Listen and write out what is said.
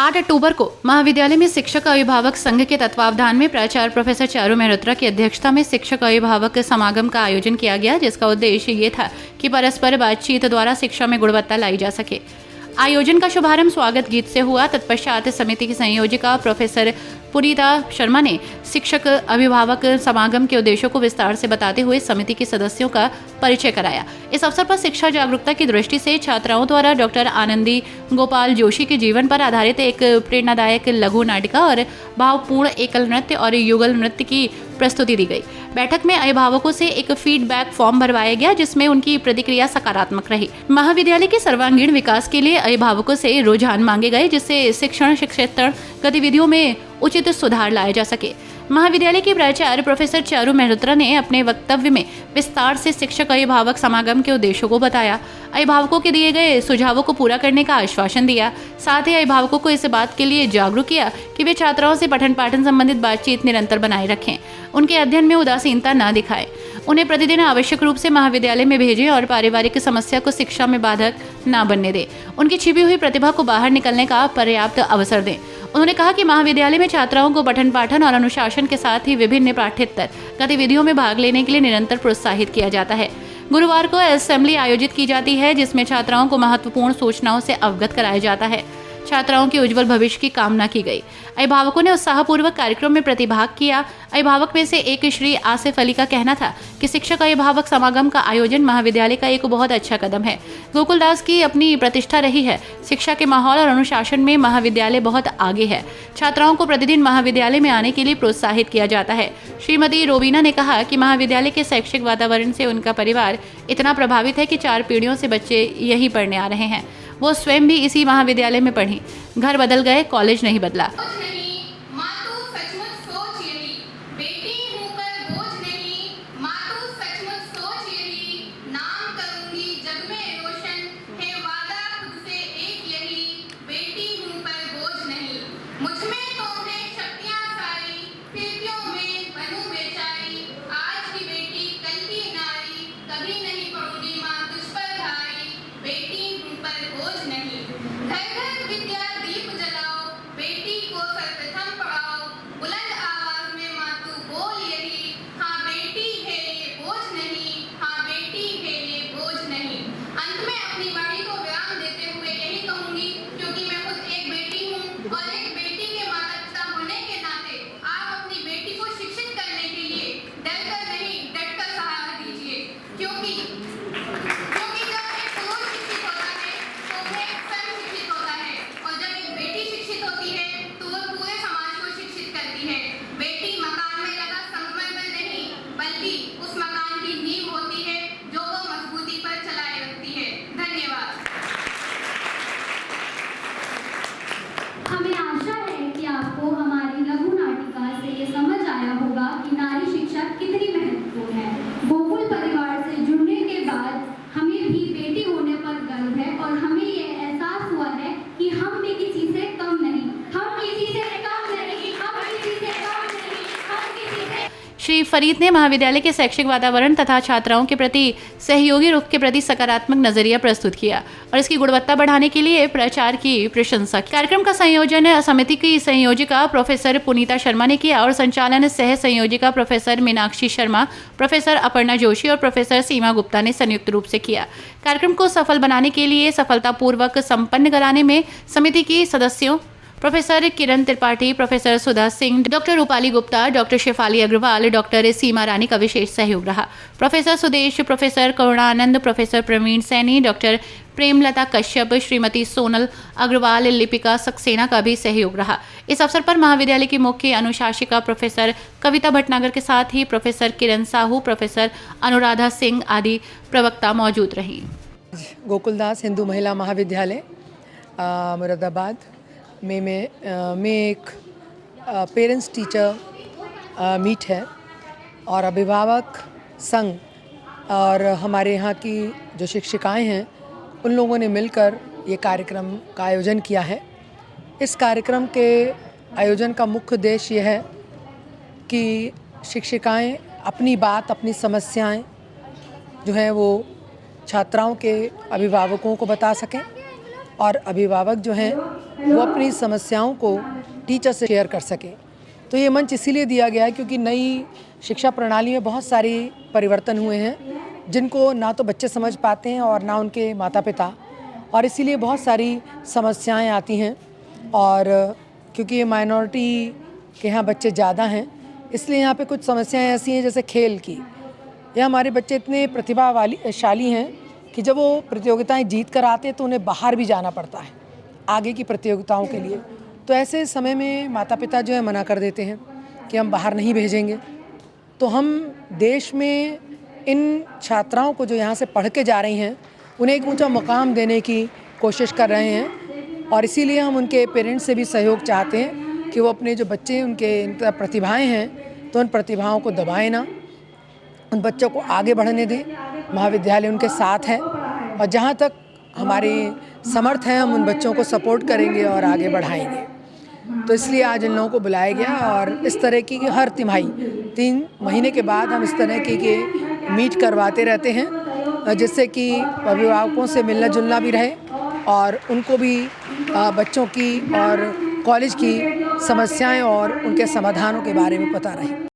8 अक्टूबर को महाविद्यालय में शिक्षक अभिभावक संघ के तत्वावधान में प्राचार्य प्रोफेसर चारू मेहरोत्रा की अध्यक्षता में शिक्षक अभिभावक समागम का आयोजन किया गया, जिसका उद्देश्य ये था कि परस्पर बातचीत द्वारा शिक्षा में गुणवत्ता लाई जा सके। आयोजन का शुभारंभ स्वागत गीत से हुआ। तत्पश्चात समिति की संयोजिका प्रोफेसर पुनीता शर्मा ने शिक्षक अभिभावक समागम के उद्देश्यों को विस्तार से बताते हुए समिति के सदस्यों का परिचय कराया। इस अवसर पर शिक्षा जागरूकता की दृष्टि से छात्राओं द्वारा डॉक्टर आनंदी गोपाल जोशी के जीवन पर आधारित एक प्रेरणादायक लघु नाटिका और भावपूर्ण एकल नृत्य और युगल नृत्य की प्रस्तुति दी गई। बैठक में अभिभावकों से एक फीडबैक फॉर्म भरवाया गया, जिसमें उनकी प्रतिक्रिया सकारात्मक रही। महाविद्यालय के सर्वांगीण विकास के लिए अभिभावकों से रुझान मांगे गए, जिससे शिक्षण गतिविधियों में उचित सुधार लाया जा सके। महाविद्यालय के प्राचार्य प्रोफेसर चारू मेहरोत्रा ने अपने वक्तव्य में विस्तार से शिक्षक अभिभावक समागम के उद्देश्यों को बताया। अभिभावकों के दिए गए सुझावों को पूरा करने का आश्वासन दिया। साथ ही अभिभावकों को इस बात के लिए जागरूक किया कि वे छात्राओं से पठन पाठन संबंधित बातचीत निरंतर बनाए रखें, उनके अध्ययन में उदासीनता न दिखाएं, उन्हें प्रतिदिन आवश्यक रूप से महाविद्यालय में भेजें और पारिवारिक समस्या को शिक्षा में बाधक न बनने दें, उनकी छिपी हुई प्रतिभा को बाहर निकलने का पर्याप्त अवसर दें। उन्होंने कहा कि महाविद्यालय में छात्राओं को पठन पाठन और अनुशासन के साथ ही विभिन्न पाठ्येतर गतिविधियों में भाग लेने के लिए निरंतर प्रोत्साहित किया जाता है। गुरुवार को असेंबली आयोजित की जाती है, जिसमें छात्राओं को महत्वपूर्ण सूचनाओं से अवगत कराया जाता है। छात्राओं के उज्जवल भविष्य की कामना की गई। अभिभावकों ने उत्साहपूर्वक कार्यक्रम में प्रतिभाग किया। अभिभावक में से एक श्री आसिफ अली का कहना था कि शिक्षक अभिभावक समागम का आयोजन महाविद्यालय का एक बहुत अच्छा कदम है। गोकुलदास की अपनी प्रतिष्ठा रही है। शिक्षा के माहौल और अनुशासन में महाविद्यालय बहुत आगे है। छात्राओं को प्रतिदिन महाविद्यालय में आने के लिए प्रोत्साहित किया जाता है। श्रीमती रोबीना ने कहा कि महाविद्यालय के शैक्षिक वातावरण से उनका परिवार इतना प्रभावित है कि 4 पीढ़ियों से बच्चे यही पढ़ने आ रहे हैं। वो स्वयं भी इसी महाविद्यालय में पढ़ी। घर बदल गए, कॉलेज नहीं बदला। हमें आशा है कि आपको हमारी लघु नाटिका से ये समझ आया होगा कि नारी शिक्षा कितनी महत्वपूर्ण है। गोकुल परिवार से जुड़ने के बाद हमें भी बेटी होने पर गर्व है और हमें ये एहसास हुआ है कि हम भी किसी से कम नहीं, हम किसी से कम नहीं, हम किसी से कम नहीं, हम किसी से। श्री फरीद ने महाविद्यालय के शैक्षिक वातावरण तथा छात्राओं के प्रति सहयोगी रुख के प्रति सकारात्मक नजरिया प्रस्तुत किया और इसकी गुणवत्ता बढ़ाने के लिए प्राचार्य की प्रशंसा की। कार्यक्रम का संयोजन समिति की संयोजिका प्रोफेसर पुनीता शर्मा ने किया और संचालन सह संयोजिका प्रोफेसर मीनाक्षी शर्मा, प्रोफेसर अपर्णा जोशी और प्रोफेसर सीमा गुप्ता ने संयुक्त रूप से किया। कार्यक्रम को सफल बनाने के लिए सफलतापूर्वक संपन्न कराने में समिति की सदस्यों professor Kiran Tripathi, professor Sudha Singh, doctor Rupali Gupta, doctor Shefali Agarwal, doctor Seema Rani का विशेष सहयोग रहा। Professor Sudesh, professor Karunanand, professor Praveen Saini, doctor Premlata Kashyap, Shrimati Sonal Agarwal, Lipika Saxena का भी सहयोग रहा। इस अवसर पर महाविद्यालय की मुख्य अनुशासिका प्रोफेसर कविता भटनागर के साथ ही प्रोफेसर किरण साहू, प्रोफेसर अनुराधा सिंह आदि प्रवक्ता मौजूद रही। गोकुलदास हिंदू महिला महाविद्यालय मुरादाबाद में एक पेरेंट्स टीचर मीट है और अभिभावक संघ और हमारे यहाँ की जो शिक्षिकाएं हैं उन लोगों ने मिलकर ये कार्यक्रम का आयोजन किया है। इस कार्यक्रम के आयोजन का मुख्य उद्देश्य ये है कि शिक्षिकाएं अपनी बात, अपनी समस्याएं जो हैं वो छात्राओं के अभिभावकों को बता सकें और अभिभावक जो हैं वो अपनी समस्याओं को टीचर से शेयर कर सकें। तो ये मंच इसीलिए दिया गया है क्योंकि नई शिक्षा प्रणाली में बहुत सारी परिवर्तन हुए हैं जिनको ना तो बच्चे समझ पाते हैं और ना उनके माता पिता, और इसीलिए बहुत सारी समस्याएं आती हैं। और क्योंकि ये माइनॉरिटी के यहाँ बच्चे ज़्यादा हैं इसलिए यहाँ पे कुछ समस्याएं ऐसी हैं जैसे खेल की। ये हमारे बच्चे इतने प्रतिभाशाली हैं कि जब वो प्रतियोगिताएं जीत कर आते हैं तो उन्हें बाहर भी जाना पड़ता है आगे की प्रतियोगिताओं के लिए। तो ऐसे समय में माता पिता जो है मना कर देते हैं कि हम बाहर नहीं भेजेंगे। तो हम देश में इन छात्राओं को जो यहाँ से पढ़ के जा रही हैं उन्हें एक ऊंचा मुकाम देने की कोशिश कर रहे हैं, और इसीलिए हम उनके पेरेंट्स से भी सहयोग चाहते हैं कि वो अपने जो बच्चे उनके प्रतिभाएं हैं तो उन प्रतिभाओं को दबाएं ना, उन बच्चों को आगे बढ़ने दें। महाविद्यालय उनके साथ है और जहाँ तक हमारे समर्थ है हम उन बच्चों को सपोर्ट करेंगे और आगे बढ़ाएंगे। तो इसलिए आज इन लोगों को बुलाया गया और इस तरह की हर तिमाही 3 महीने के बाद हम इस तरह की मीट करवाते रहते हैं जिससे कि अभिभावकों से मिलना जुलना भी रहे और उनको भी बच्चों की और कॉलेज की समस्याएं और उनके समाधानों के बारे में पता रहे।